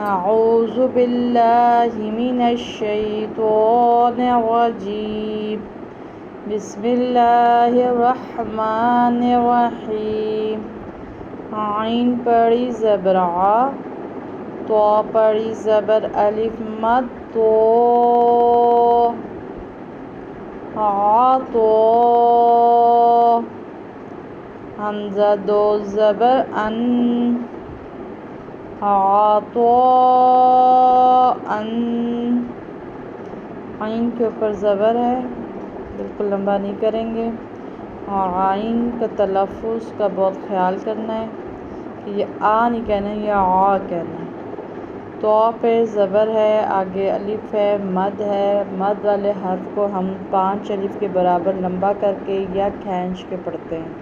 اعوذ باللہ من الشیطان الرجیم بسم اللہ الرحمن الرحیم. عین پڑھی زبر ع، تو پڑھی زبر الف مد تو، تو حمزہ دو زبر ان، ان. عین کے اوپر زبر ہے، بالکل لمبا نہیں کریں گے. اور عین کا تلفظ کا بہت خیال کرنا ہے کہ یہ آ نہیں کہنا ہے، یہ آ کہنا ہے. تو پہ زبر ہے، آگے الف ہے، مد ہے. مد والے حرف کو ہم 5 الف کے برابر لمبا کر کے یا کھینچ کے پڑھتے ہیں.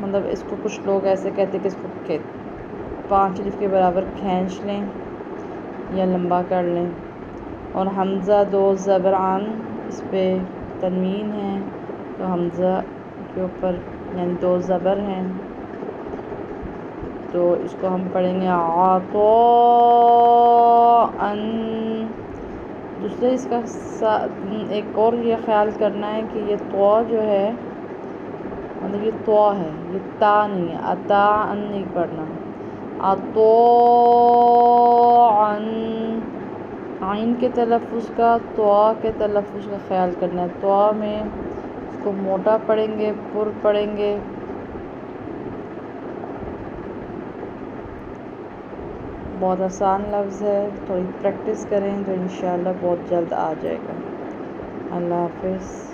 مطلب اس کو کچھ لوگ ایسے کہتے ہیں کہ اس کو 5 الف کے برابر کھینچ لیں یا لمبا کر لیں. اور حمزہ دو زبر عن، اس پہ تنوین ہے تو حمزہ کے اوپر یعنی 2 زبر ہیں، تو اس کو ہم پڑھیں گے عطاءً. دوسرے اس کا ایک اور یہ خیال کرنا ہے کہ یہ طا جو ہے، مطلب یہ طا ہے، یہ تا نہیں ہے. عطاءً نہیں پڑھنا، عطاءً. عین کے تلفظ کا، طا کے تلفظ کا خیال کرنا ہے. طا میں اس کو موٹا پڑھیں گے، پر پڑھیں گے. بہت آسان لفظ ہے، تھوڑی پریکٹس کریں تو انشاءاللہ بہت جلد آ جائے گا. اللہ حافظ.